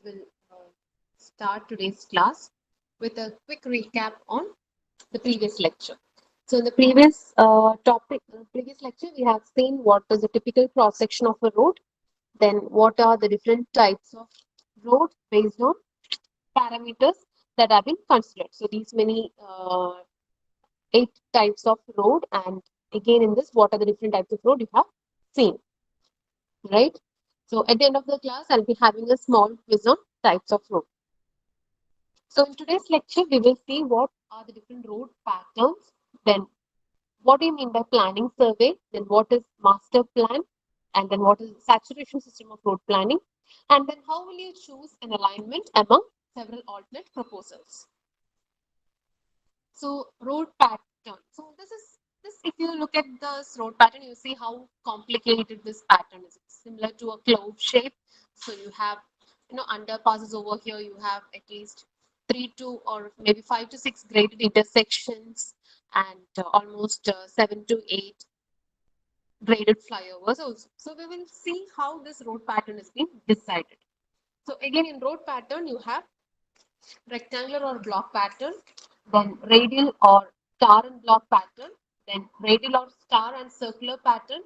will start today's class with a quick recap on the previous lecture. So, in the previous lecture, we have seen what is a typical cross section of a road, then what are the different types of road based on parameters that have been considered. So, these many 8 types of road, and again in this, what are the different types of road you have seen, right? So, at the end of the class, I'll be having a small quiz on types of road. So in today's lecture, we will see what are the different road patterns, then what do you mean by planning survey, then what is master plan, and then what is saturation system of road planning, and then how will you choose an alignment among several alternate proposals. So road pattern. So this if you look at this road pattern, you see how complicated this pattern is. It's similar to a clove shape. So you have underpasses over here, you have at least 3 to or maybe 5 to 6 graded intersections and almost 7 to 8 graded flyovers also. So we will see how this road pattern is being decided. So again in road pattern you have rectangular or block pattern, then radial or star and block pattern, then radial or star and circular pattern,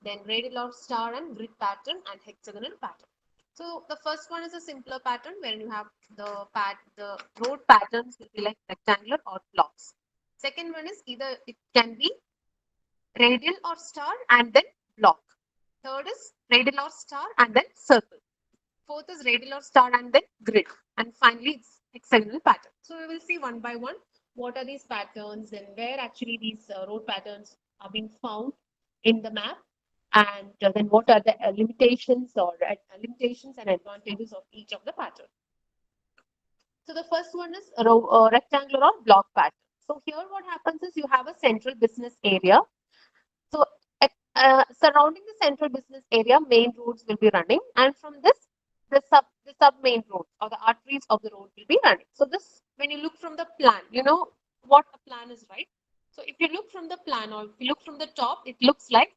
then radial or star and grid pattern, and hexagonal pattern. So the first one is a simpler pattern where you have the road patterns will be like rectangular or blocks. Second one is either it can be radial or star and then block. Third is radial or star and then circle. Fourth is radial or star and then grid. And finally, it's hexagonal pattern. So we will see one by one what are these patterns and where actually these road patterns are being found in the map, and then what are the limitations and advantages of each of the pattern. So the first one is rectangular or block pattern. So here what happens is you have a central business area. So surrounding the central business area, main roads will be running, and from this, the sub main roads or the arteries of the road will be running. So this, when you look from the plan, you know what a plan is, right? So if you look from the plan or if you look from the top, it looks like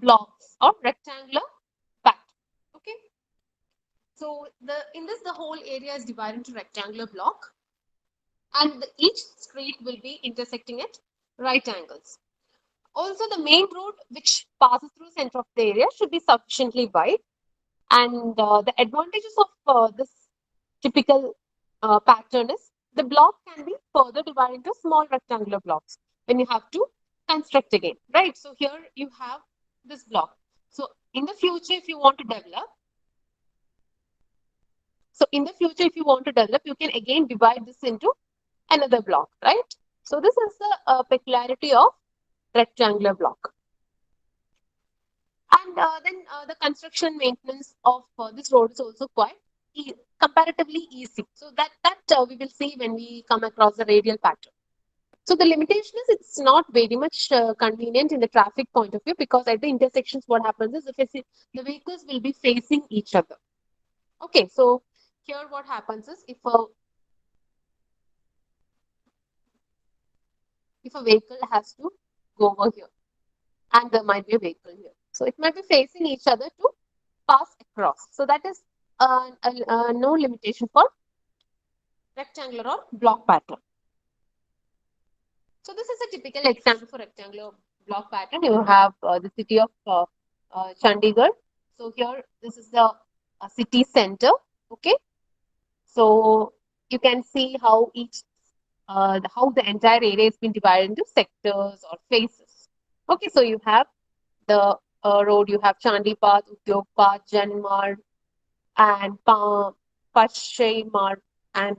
blocks or rectangular pattern. Okay. So the whole area is divided into rectangular block, and each street will be intersecting at right angles. Also, the main road which passes through the center of the area should be sufficiently wide. And the advantages of this typical pattern is the block can be further divided into small rectangular blocks when you have to construct again, right? So here you have this block. So in the future, if you want to develop, you can again divide this into another block, right? So this is the peculiarity of rectangular block. And then the construction maintenance of this road is also quite comparatively easy. So that we will see when we come across the radial pattern. So the limitation is it's not very much convenient in the traffic point of view, because at the intersections what happens is the vehicles will be facing each other. Okay, so here what happens is if a vehicle has to go over here and there might be a vehicle here. So it might be facing each other to pass across. So that is no limitation for rectangular or block pattern. So this is a typical example for rectangular block pattern. You have the city of Chandigarh. So here this is the city center. Okay, so you can see how how the entire area has been divided into sectors or phases. Okay, so you have the road, you have Chandi Path, Udyog Path, Janmarg, and Paschimar, and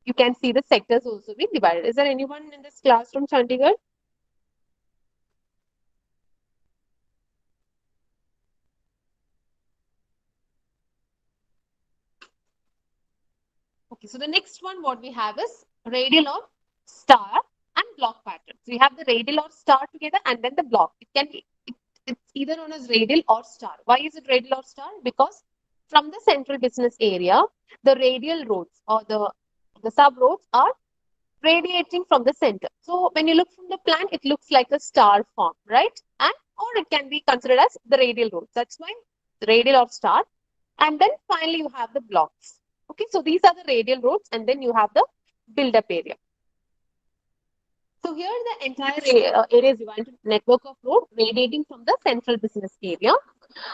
you can see the sectors also being divided. Is there anyone in this class from Chandigarh? Okay, so the next one what we have is radial or star and block pattern. So you have the radial or star together and then the block. It's either known as radial or star. Why is it radial or star? Because from the central business area, the radial roads or the sub roads are radiating from the center. So when you look from the plan, it looks like a star form, right? And or it can be considered as the radial roads. That's why the radial or star. And then finally you have the blocks. Okay, so these are the radial roads, and then you have the build-up area. So here the entire area is divided into network of road radiating from the central business area.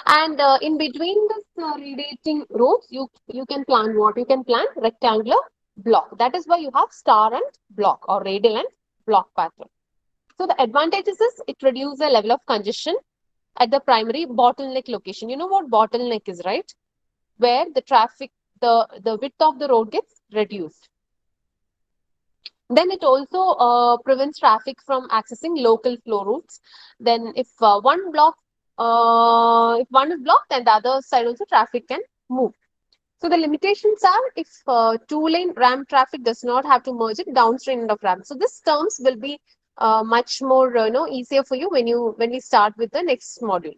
And in between this radiating roads, you can plan what? You can plan rectangular block. That is why you have star and block, or radial and block pattern. So the advantages is it reduces the level of congestion at the primary bottleneck location. You know what bottleneck is, right? Where the traffic, the width of the road gets reduced. Then it also prevents traffic from accessing local flow routes. Then if if one is blocked, then the other side also traffic can move. So the limitations are if two-lane ramp traffic does not have to merge it downstream end of ramp. So this terms will be much more easier for you when we start with the next module.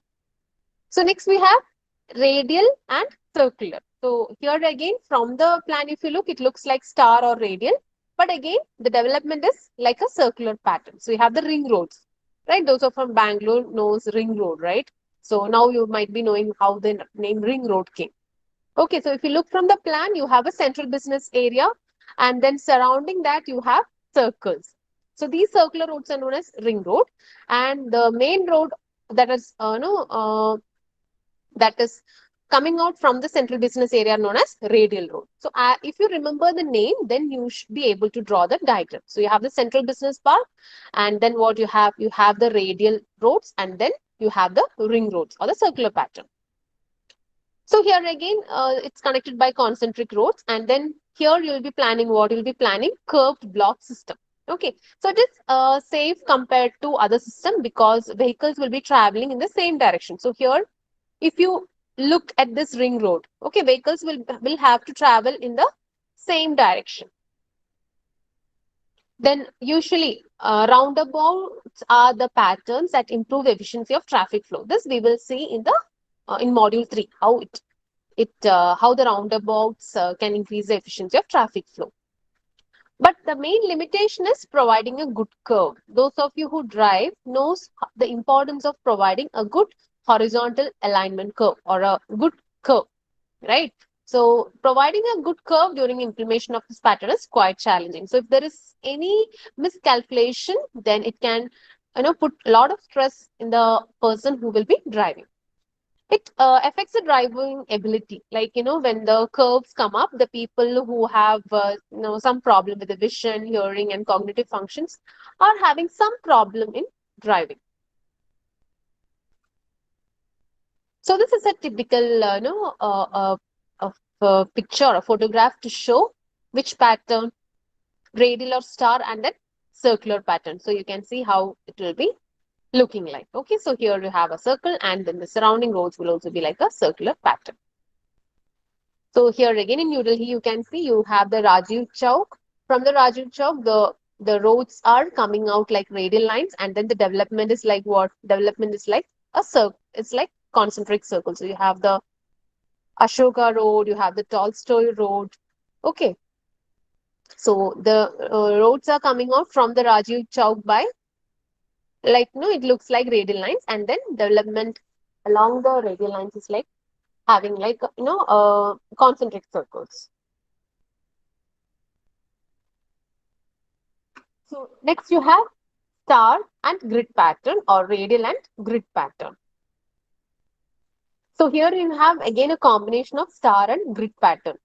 So next we have radial and circular. So here again from the plan, if you look, it looks like star or radial. But again, the development is like a circular pattern. So you have the ring roads, right? Those are from Bangalore knows ring road, right? So now you might be knowing how the name ring road came. Okay, so if you look from the plan, you have a central business area, and then surrounding that you have circles. So these circular roads are known as ring road, and the main road that is that is coming out from the central business area known as radial road. So if you remember the name, then you should be able to draw the diagram. So you have the central business park, and then what you have the radial roads, and then you have the ring roads or the circular pattern. So here again, it's connected by concentric roads, and then here you'll be planning what? You'll be planning curved block system. Okay, so it is safe compared to other system because vehicles will be traveling in the same direction. So here, if you look at this ring road, okay, vehicles will have to travel in the same direction. Then usually roundabouts are the patterns that improve efficiency of traffic flow. This we will see in the in module 3 how how the roundabouts can increase the efficiency of traffic flow. But the main limitation is providing a good curve. Those of you who drive knows the importance of providing a good horizontal alignment curve or a good curve, right? So providing a good curve during implementation of this pattern is quite challenging. So if there is any miscalculation, then it can put a lot of stress in the person who will be driving. It affects the driving ability. Like, when the curves come up, the people who have, some problem with the vision, hearing, and cognitive functions are having some problem in driving. So this is a typical, picture, a photograph to show which pattern, radial or star, and then circular pattern. So you can see how it will be looking like. Okay, so here you have a circle, and then the surrounding roads will also be like a circular pattern. So here again in New Delhi, you can see you have the Rajiv Chowk. From the Rajiv Chowk, the roads are coming out like radial lines, and then the development is like what? Development is like a circle. It's like concentric circle. So you have the Ashoka Road, you have the Tolstoy Road. Okay. So the roads are coming out from the Rajiv Chowk by it looks like radial lines, and then development along the radial lines is like having like concentric circles. So next you have star and grid pattern or radial and grid pattern. So here you have again a combination of star and grid pattern.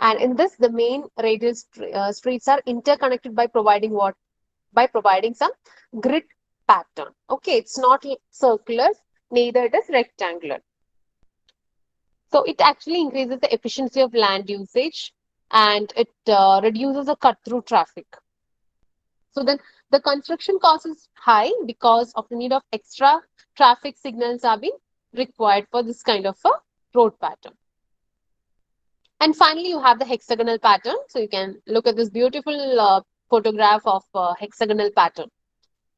And in this, the main radial streets are interconnected by providing what? By providing some grid pattern. Okay, it's not circular, neither it is rectangular. So it actually increases the efficiency of land usage, and it reduces the cut-through traffic. So then the construction cost is high because of the need of extra traffic signals are being required for this kind of a road pattern. And finally, you have the hexagonal pattern. So you can look at this beautiful photograph of hexagonal pattern.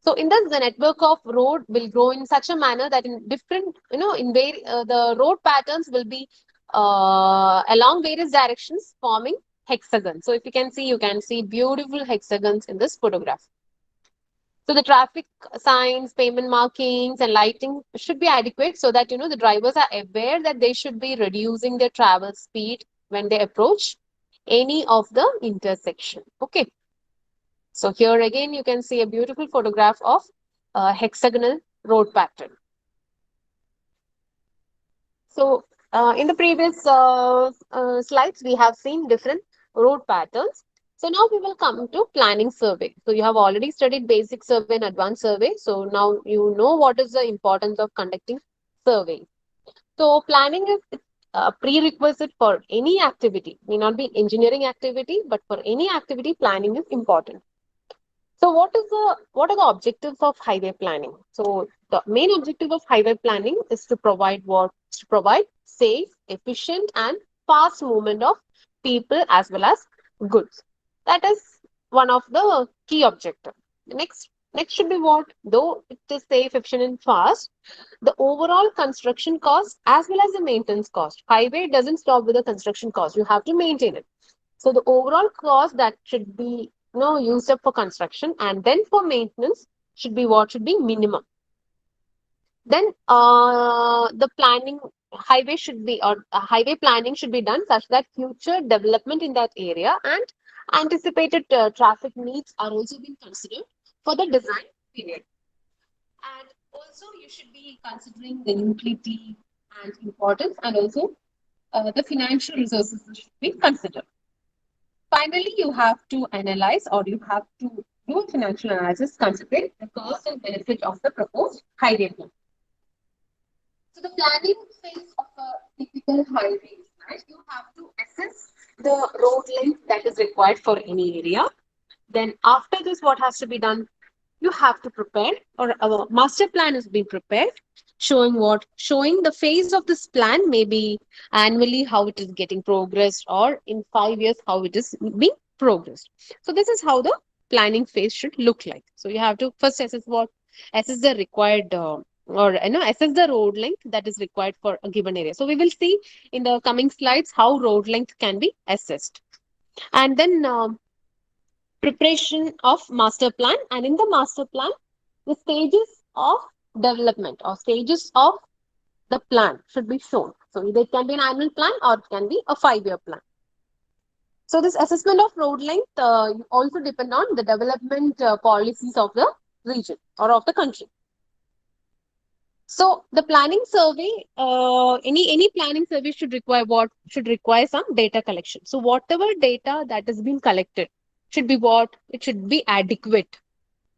So in this, the network of road will grow in such a manner that in different, the road patterns will be along various directions forming hexagons. So if you can see beautiful hexagons in this photograph. So the traffic signs, pavement markings, and lighting should be adequate so that, the drivers are aware that they should be reducing their travel speed when they approach any of the intersection. Okay. So here again, you can see a beautiful photograph of a hexagonal road pattern. So in the previous slides, we have seen different road patterns. So now we will come to planning survey. So you have already studied basic survey and advanced survey. So now you know what is the importance of conducting survey. So planning is a prerequisite for any activity. May not be engineering activity, but for any activity, planning is important. So what are the objectives of highway planning? So the main objective of highway planning is to provide what? To provide safe, efficient, and fast movement of people as well as goods. That is one of the key objectives. Next should be what? Though it is safe, efficient, and fast, the overall construction cost as well as the maintenance cost. Highway doesn't stop with the construction cost. You have to maintain it. So the overall cost that should be used up for construction and then for maintenance should be what? Should be minimum. Then the planning highway should be or highway planning should be done such that future development in that area and anticipated traffic needs are also being considered for the design period. And also you should be considering the utility and importance, and also the financial resources should be considered. Finally, you have to analyze or you have to do a financial analysis considering the cost and benefit of the proposed highway plan. So the planning phase of a typical highway is that you have to assess the road length that is required for any area. Then after this, what has to be done? You have to prepare, or a master plan is being prepared, showing what? Showing the phase of this plan, maybe annually how it is getting progressed, or in 5 years how it is being progressed. So this is how the planning phase should look like. So you have to first assess what? Assess the required or assess the road length that is required for a given area. So we will see in the coming slides how road length can be assessed. And then preparation of master plan, and in the master plan the stages of development or stages of the plan should be shown. So either it can be an annual plan or it can be a 5-year plan. So this assessment of road length also depend on the development policies of the region or of the country. So the planning survey, any planning survey should require what? Should require some data collection. So whatever data that has been collected should be what? It should be adequate.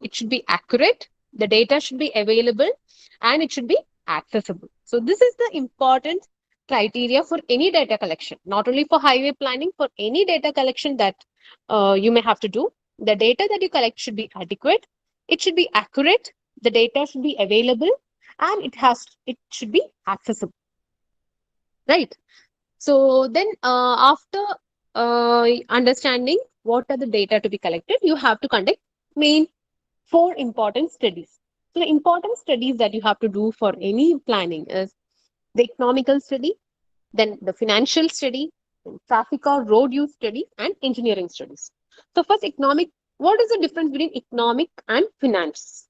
It should be accurate. The data should be available and it should be accessible. So this is the important criteria for any data collection, not only for highway planning, for any data collection that you may have to do. The data that you collect should be adequate. It should be accurate. The data should be available and it should be accessible, right? So then after understanding what are the data to be collected, you have to conduct main 4 important studies. So the important studies that you have to do for any planning is the economical study, then the financial study, then traffic or road use study, and engineering studies. So first economic, what is the difference between economic and finance?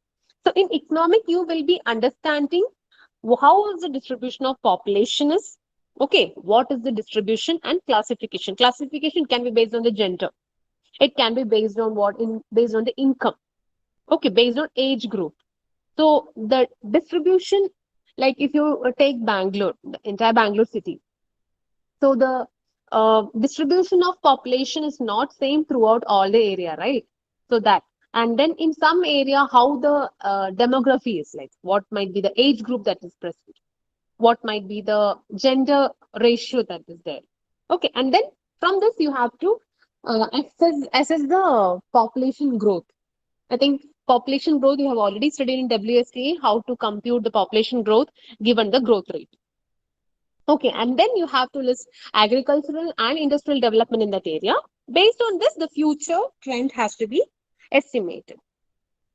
So in economic, you will be understanding how is the distribution of population is. Okay, what is the distribution and classification? Classification can be based on the gender. It can be based on what? Based on the income. Okay, based on age group. So the distribution, like if you take Bangalore, the entire Bangalore city, so the distribution of population is not same throughout all the area, right? So that, and then in some area, how the demography is like, what might be the age group that is present, what might be the gender ratio that is there. Okay, and then from this you have to assess the population growth. I think population growth you have already studied in WSTA how to compute the population growth given the growth rate. Okay, and then you have to list agricultural and industrial development in that area. Based on this, the future trend has to be estimated.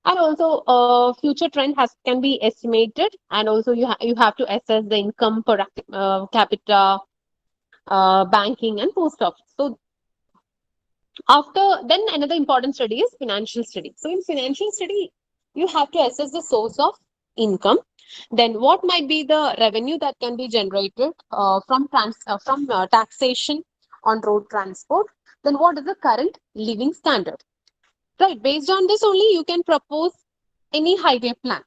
And also, future trend can be estimated, and also you have to assess the income per capita, banking, and post office. So after then another important study is financial study. So in financial study, you have to assess the source of income, then what might be the revenue that can be generated from taxation on road transport, Then what is the current living standard? Right, based on this only you can propose any highway plan.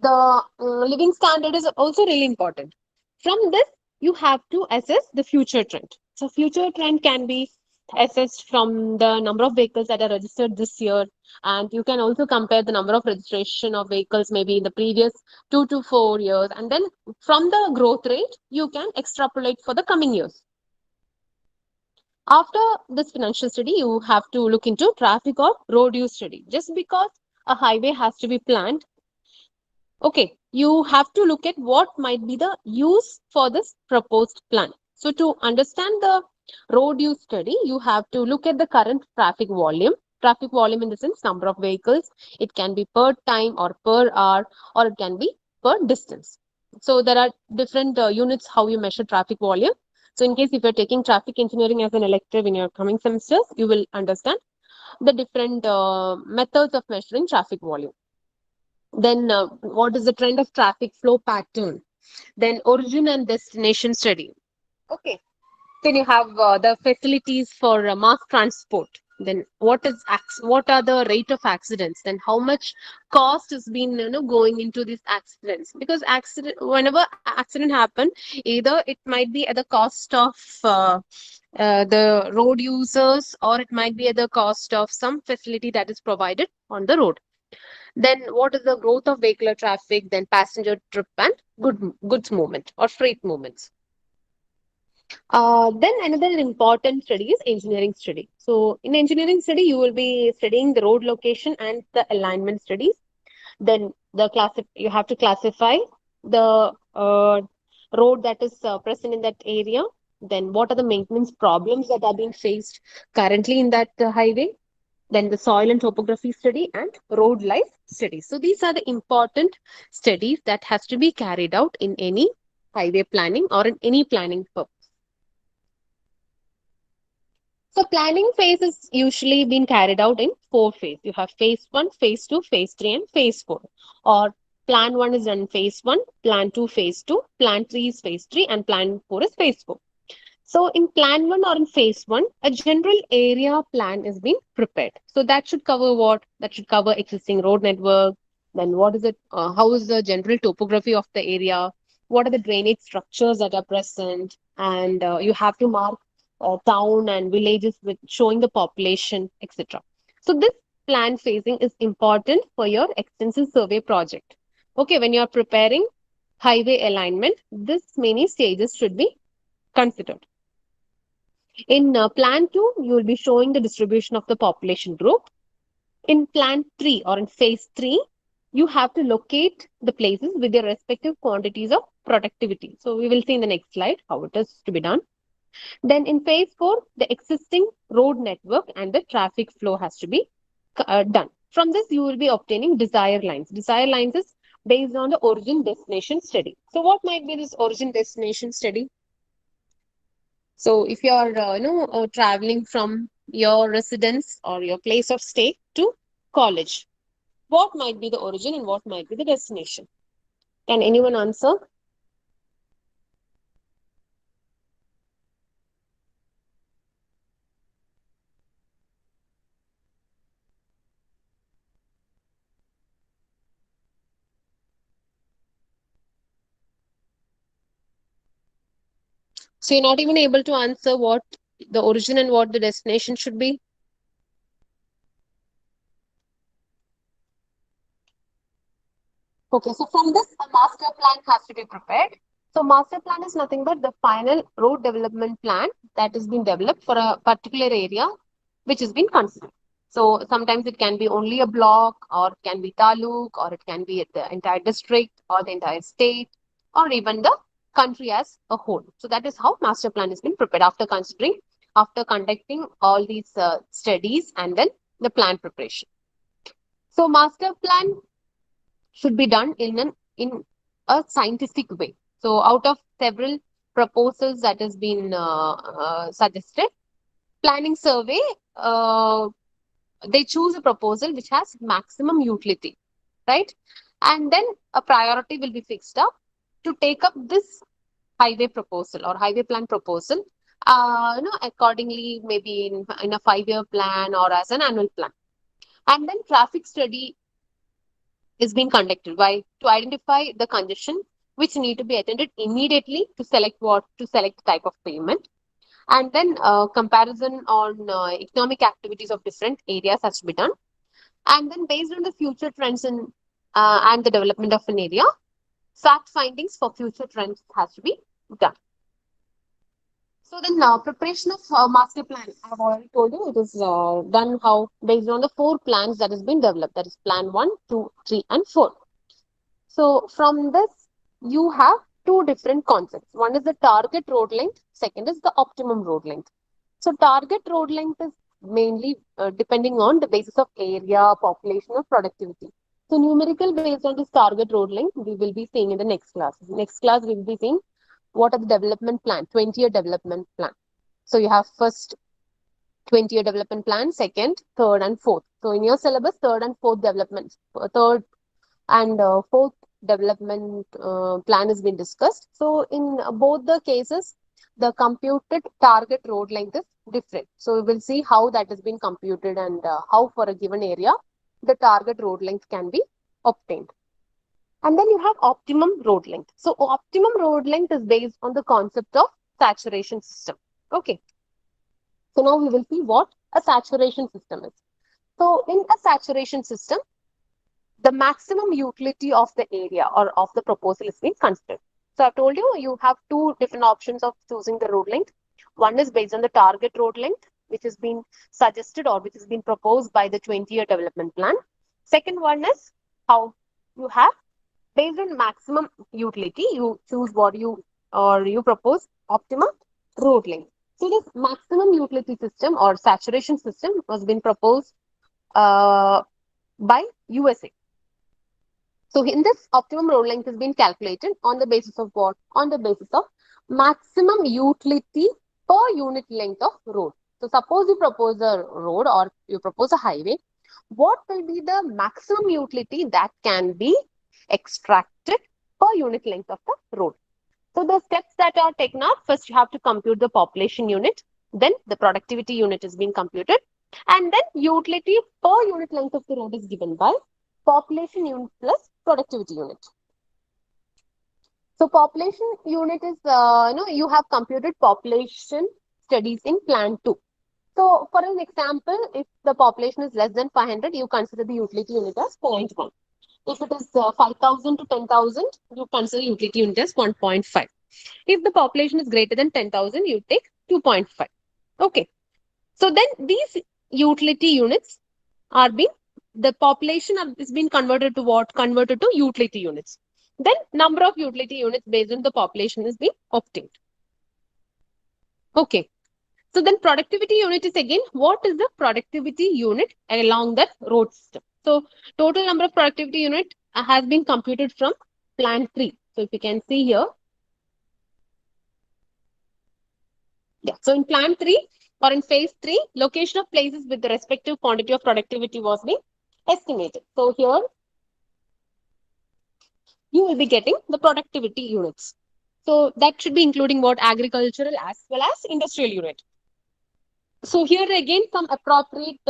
The living standard is also really important. From this, you have to assess the future trend. So, future trend can be assessed from the number of vehicles that are registered this year, and you can also compare the number of registration of vehicles maybe in the previous 2 to 4 years, and then from the growth rate, you can extrapolate for the coming years. After this financial study, you have to look into traffic or road use study. Just because a highway has to be planned, okay, you have to look at what might be the use for this proposed plan. So to understand the road use study, you have to look at the current traffic volume. Traffic volume in the sense number of vehicles. It can be per time or per hour, or it can be per distance. So there are different units how you measure traffic volume. So in case if you're taking traffic engineering as an elective in your coming semesters, you will understand the different methods of measuring traffic volume. Then, what is the trend of traffic flow pattern? Then, origin and destination study. Okay. Then you have the facilities for mass transport. Then, what are the rate of accidents? Then, how much cost has been going into these accidents? Because whenever accident happen, either it might be at the cost of the road users, or it might be at the cost of some facility that is provided on the road. Then what is the growth of vehicular traffic, then passenger trip and goods movement or freight movements. Then another important study is engineering study. So in engineering study, you will be studying the road location and the alignment studies. Then you have to classify the road that is present in that area. Then what are the maintenance problems that are being faced currently in that highway? Then the soil and topography study and road life study. So these are the important studies that has to be carried out in any highway planning or in any planning purpose. So planning phase is usually been carried out in 4 phases. You have phase 1, phase 2, phase 3 and phase 4. Or plan 1 is done in phase 1, plan 2 phase 2, plan 3 is phase 3 and plan 4 is phase 4. So in plan 1 or in phase 1, a general area plan is being prepared. So that should cover what? That should cover existing road network. Then what is it? How is the general topography of the area? What are the drainage structures that are present? And you have to mark town and villages with showing the population, etc. So this plan phasing is important for your extensive survey project. Okay, when you are preparing highway alignment, this many stages should be considered. In plan 2, you will be showing the distribution of the population group. In plan 3 or in phase 3, you have to locate the places with their respective quantities of productivity. So we will see in the next slide how it is to be done. Then in phase 4, the existing road network and the traffic flow has to be done. From this, you will be obtaining desire lines. Desire lines is based on the origin destination study. So what might be this origin destination study? So if you are, traveling from your residence or your place of stay to college, what might be the origin and what might be the destination? Can anyone answer? So you're not even able to answer what the origin and what the destination should be. Okay, so from this, a master plan has to be prepared. So master plan is nothing but the final road development plan that has been developed for a particular area which has been considered. So sometimes it can be only a block, or it can be taluk, or it can be the entire district, or the entire state, or even the country as a whole. So that is how master plan has been prepared after conducting all these studies and then the plan preparation. So master plan should be done in a scientific way. So out of several proposals that has been suggested, planning survey, they choose a proposal which has maximum utility, right? And then a priority will be fixed up to take up this highway proposal or highway plan proposal accordingly, maybe in a 5-year plan or as an annual plan. And then traffic study is being conducted by to identify the congestion which need to be attended immediately to select the type of payment. And then comparison on economic activities of different areas has to be done. And then based on the future trends and the development of an area, fact findings for future trends has to be done. So then preparation of master plan, I've already told you it is done how based on the 4 plans that has been developed. That is plan 1, 2, 3, and 4. So from this, you have two different concepts. One is the target road length. Second is the optimum road length. So target road length is mainly depending on the basis of area, population, or productivity. So numerical based on this target road length, we will be seeing in the next class. Next class, we will be seeing what are the development plan, 20-year development plan. So you have first 20-year development plan, second, third, and fourth. So in your syllabus, third and fourth development, third and fourth development plan has been discussed. So in both the cases, the computed target road length is different. So we will see how that has been computed and how for a given area, the target road length can be obtained. And then you have optimum road length. So optimum road length is based on the concept of saturation system. Okay. So now we will see what a saturation system is. So in a saturation system, the maximum utility of the area or of the proposal is being considered. So I've told you, you have two different options of choosing the road length. One is based on the target road length, which has been suggested or which has been proposed by the 20-year development plan. Second one is how you have based on maximum utility, you choose what you propose optimum road length. So this maximum utility system or saturation system has been proposed by USA. So in this, optimum road length has been calculated on the basis of what? On the basis of maximum utility per unit length of road. So suppose you propose a road or you propose a highway, what will be the maximum utility that can be extracted per unit length of the road? So the steps that are taken are, first you have to compute the population unit, then the productivity unit is being computed, and then utility per unit length of the road is given by population unit plus productivity unit. So population unit is, you have computed population studies in plan 2. So for an example, if the population is less than 500, you consider the utility unit as 0.1. If it is 5,000 to 10,000, you consider utility unit as 1.5. If the population is greater than 10,000, you take 2.5. Okay. So then these utility units are being, the population is being converted to what? Converted to utility units. Then number of utility units based on the population is being obtained. Okay. So then productivity unit is again, what is the productivity unit along that road system? So total number of productivity unit has been computed from plan 3. So if you can see here. Yeah. So in plan 3 or in phase 3, location of places with the respective quantity of productivity was being estimated. So here you will be getting the productivity units. So that should be including what? Agricultural as well as industrial unit. So here again, some appropriate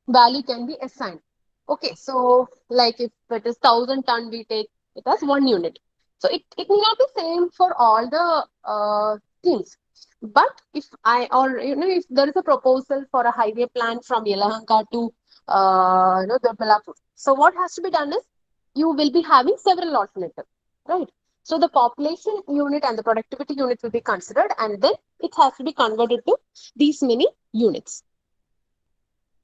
value can be assigned. Okay, so like if it is 1,000 ton, we take it as 1 unit. So it may not be same for all the teams. But if if there is a proposal for a highway plan from Yelahanka to Doddaballapur. So what has to be done is you will be having several alternatives, right? So the population unit and the productivity unit will be considered, and then it has to be converted to these many units.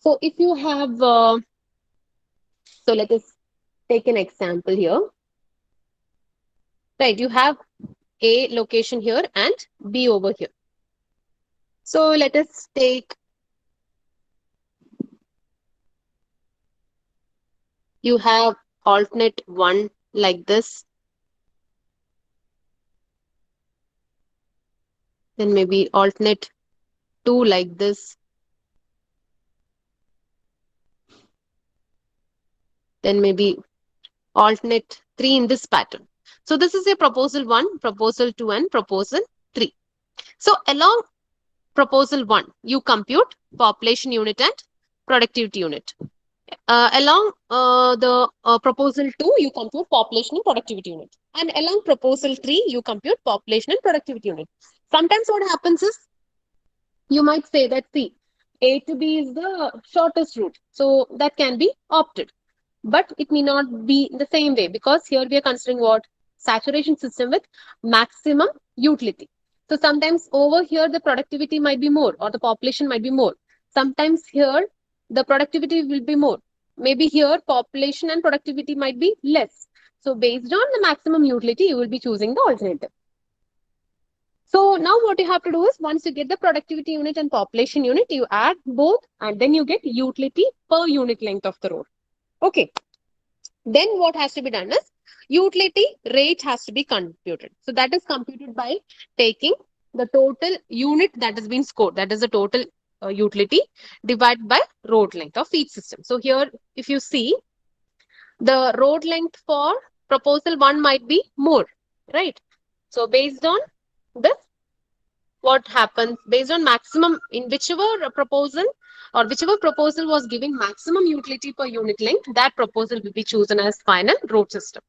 So if you have, so let us take an example here. Right, you have A location here and B over here. So let us take, you have alternate 1 like this. Then maybe alternate 2 like this. Then maybe alternate 3 in this pattern. So this is a proposal 1, proposal 2, and proposal 3. So along proposal 1, you compute population unit and productivity unit. Along the proposal 2, you compute population and productivity unit. And along proposal 3, you compute population and productivity unit. Sometimes what happens is you might say that, see, A to B is the shortest route. So that can be opted. But it may not be the same way, because here we are considering what? Saturation system with maximum utility. So sometimes over here the productivity might be more or the population might be more. Sometimes here the productivity will be more. Maybe here population and productivity might be less. So based on the maximum utility, you will be choosing the alternative. So now what you have to do is, once you get the productivity unit and population unit, you add both and then you get utility per unit length of the road. Okay. Then what has to be done is, utility rate has to be computed. So that is computed by taking the total unit that has been scored. That is the total utility divided by road length of each system. So here, if you see, the road length for proposal 1 might be more, right? So based on this, what happens, based on maximum in whichever proposal or whichever proposal was giving maximum utility per unit length, that proposal will be chosen as final road system.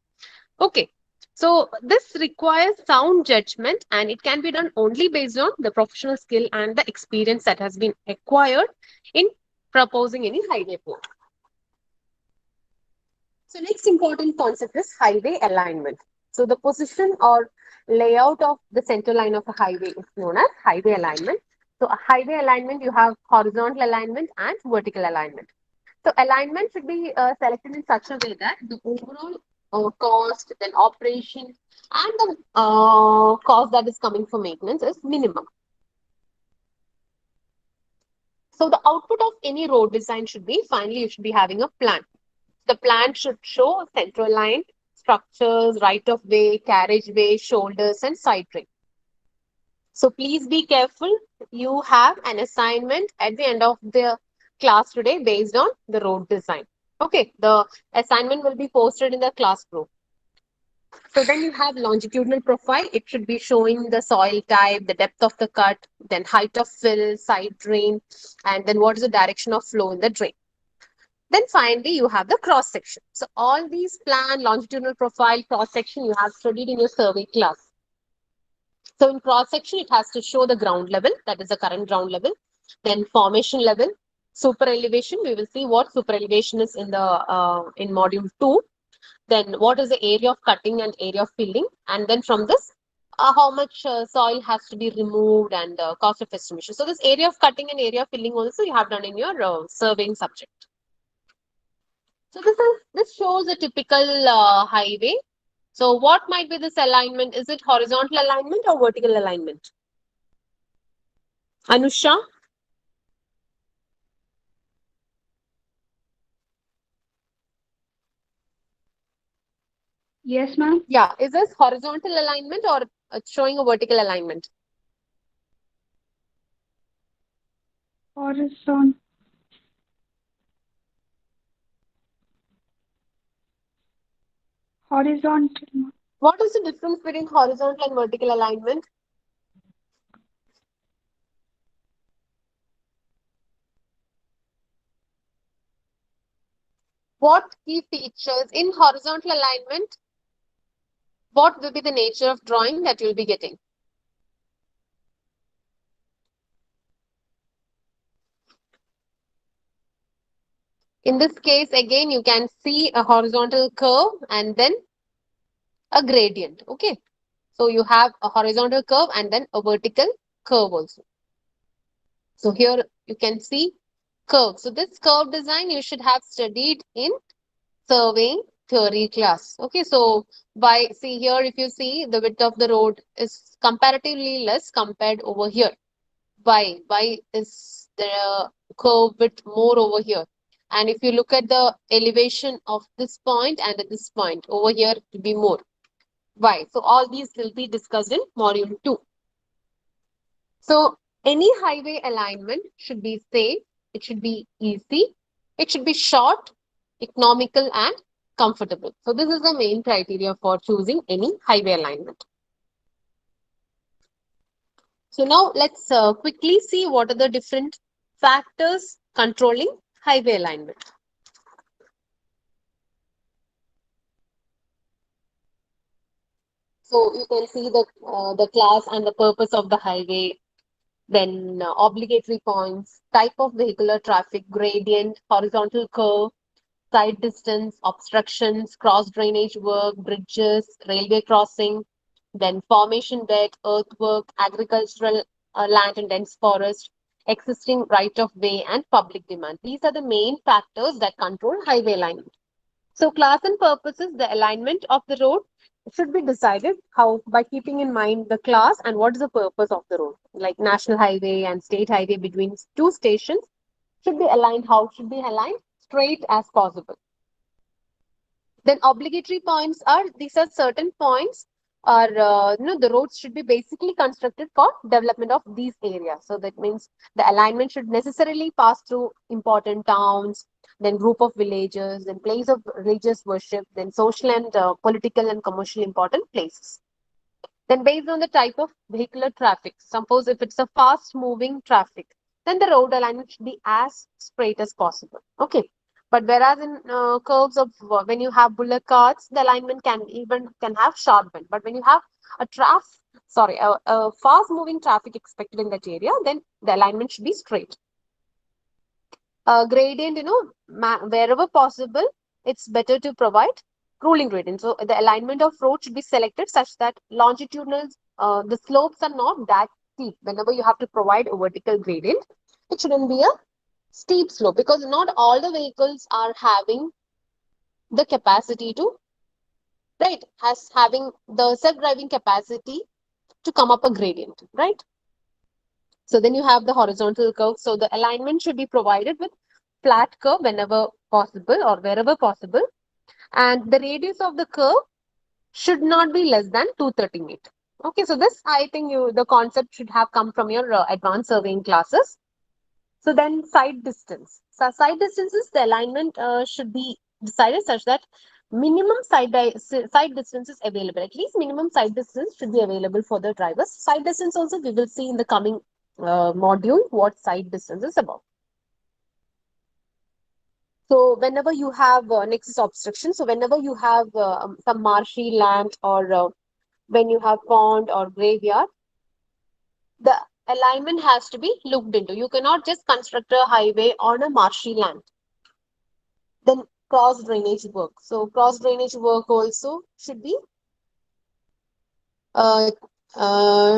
Okay. So this requires sound judgment, and it can be done only based on the professional skill and the experience that has been acquired in proposing any highway port. So next important concept is highway alignment. So the position or layout of the center line of a highway is known as highway alignment. So a highway alignment, you have horizontal alignment and vertical alignment. So alignment should be selected in such a way that the overall cost, then operation, and the cost that is coming for maintenance is minimum. So the output of any road design should be, finally, you should be having a plan. The plan should show central line, structures, right of way, carriageway, shoulders, and side ring. So please be careful. You have an assignment at the end of the class today based on the road design. Okay, the assignment will be posted in the class group. So then you have longitudinal profile. It should be showing the soil type, the depth of the cut, then height of fill, side drain, and then what is the direction of flow in the drain. Then finally, you have the cross section. So all these plan, longitudinal profile, cross section, you have studied in your survey class. So in cross section, it has to show the ground level, that is the current ground level, then formation level, super elevation. We will see what super elevation is in the in module 2. Then what is the area of cutting and area of filling, and then from this, how much soil has to be removed, and cost of estimation. So this area of cutting and area of filling also you have done in your surveying subject. So this shows a typical highway. So what might be this alignment? Is it horizontal alignment or vertical alignment? Anusha? Yes, ma'am. Yeah, is this horizontal alignment or showing a vertical alignment? Horizon. Horizontal. What is the difference between horizontal and vertical alignment? What key features in horizontal alignment? What will be the nature of drawing that you'll be getting? In this case, again, you can see a horizontal curve and then a gradient. Okay. So you have a horizontal curve and then a vertical curve also. So here you can see curve. So this curve design you should have studied in surveying theory class. Okay, so by see here, if you see the width of the road is comparatively less compared over here. Why is the curve width more over here? And if you look at the elevation of this point and at this point over here, it will be more. Why? So all these will be discussed in module 2. So any highway alignment should be safe, it should be easy, it should be short, economical, and comfortable. So this is the main criteria for choosing any highway alignment. So now let's quickly see what are the different factors controlling highway alignment. So you can see the class and the purpose of the highway, then obligatory points, type of vehicular traffic, gradient, horizontal curve, side distance, obstructions, cross drainage work, bridges, railway crossing, then formation bed, earthwork, agricultural land and dense forest, existing right of way, and public demand. These are the main factors that control highway alignment. So, class and purposes, the alignment of the road should be decided how by keeping in mind the class and what is the purpose of the road. Like national highway and state highway between two stations should be aligned. How should be aligned? Straight as possible. Then obligatory points are these are certain points or the roads should be basically constructed for development of these areas. So that means the alignment should necessarily pass through important towns, then group of villages, then place of religious worship, then social and political and commercial important places. Then based on the type of vehicular traffic, suppose if it's a fast moving traffic, then the road alignment should be as straight as possible. Okay. But whereas in curves of when you have bullock carts, the alignment can have sharp bend. But when you have a a fast moving traffic expected in that area, then the alignment should be straight. Gradient, wherever possible, it's better to provide ruling gradient. So the alignment of road should be selected such that longitudinal, the slopes are not that steep. Whenever you have to provide a vertical gradient, it shouldn't be a steep slope because not all the vehicles are having the capacity to, right, has having the self-driving capacity to come up a gradient, right? So then you have the horizontal curve. So the alignment should be provided with flat curve whenever possible or wherever possible. And the radius of the curve should not be less than 230 meters. Okay, so this I think the concept should have come from your advanced surveying classes. So then side distance. So side distances, the alignment should be decided such that minimum side distance is available. At least minimum side distance should be available for the drivers. Side distance also we will see in the coming module what side distance is about. So whenever you have nexus obstruction, so whenever you have some marshy land or when you have pond or graveyard, the alignment has to be looked into. You cannot just construct a highway on a marshy land. Then cross drainage work. So cross drainage work also uh,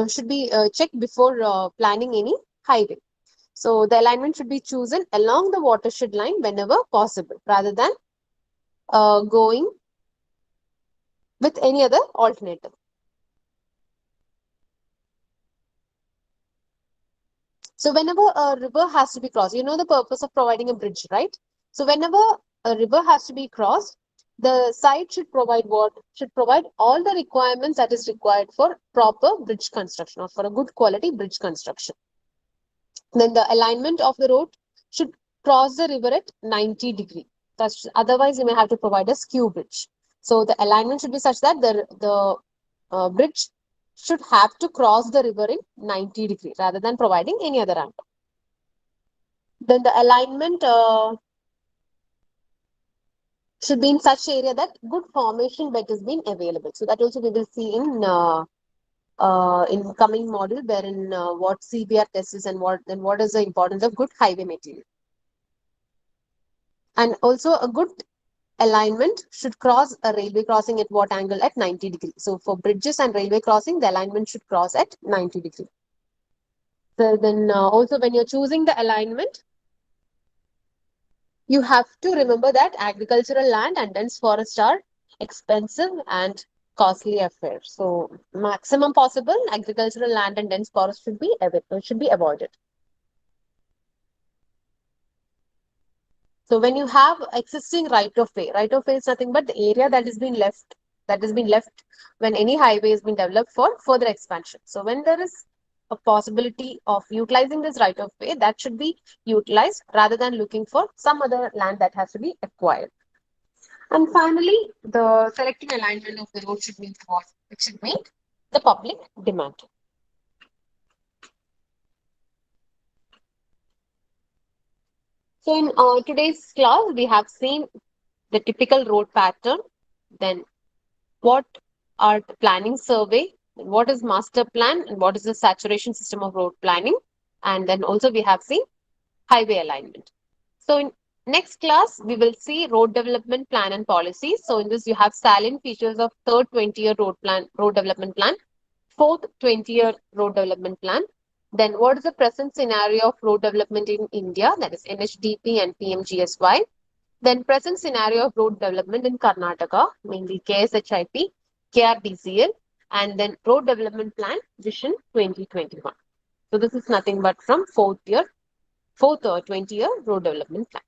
should be checked before planning any highway. So the alignment should be chosen along the watershed line whenever possible, rather than going with any other alternative. So whenever a river has to be crossed, you know the purpose of providing a bridge, right? So whenever a river has to be crossed, the site should provide what? Should provide all the requirements that is required for proper bridge construction or for a good quality bridge construction. Then the alignment of the road should cross the river at 90 degree. Otherwise, you may have to provide a skew bridge. So the alignment should be such that the bridge should have to cross the river in 90 degree rather than providing any other angle. Then the alignment should be in such area that good formation bed is being available. So that also we will see in coming model wherein what CBR test is and what is the importance of good highway material. And also a good alignment should cross a railway crossing at what angle? At 90 degrees. So for bridges and railway crossing, the alignment should cross at 90 degrees. So then also when you're choosing the alignment, you have to remember that agricultural land and dense forests are expensive and costly affairs. So maximum possible agricultural land and dense forest should be avoided. So when you have existing right of way is nothing but the area that has been left when any highway has been developed for further expansion. So when there is a possibility of utilizing this right of way, that should be utilized rather than looking for some other land that has to be acquired. And finally, the selecting alignment of the road should meet what? It should meet the public demand. So in today's class, we have seen the typical road pattern, then what are the planning survey, what is master plan, and what is the saturation system of road planning, and then also we have seen highway alignment. So in next class, we will see road development plan and policies. So in this, you have salient features of third 20-year road development plan, fourth 20-year road development plan. Then what is the present scenario of road development in India, that is NHDP and PMGSY. Then present scenario of road development in Karnataka, mainly KSHIP, KRDCL, and then road development plan vision 2021. So this is nothing but from fourth or 20-year road development plan.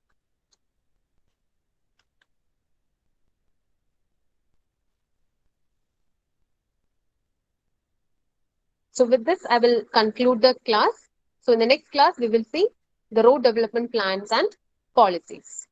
So with this, I will conclude the class. So in the next class, we will see the road development plans and policies.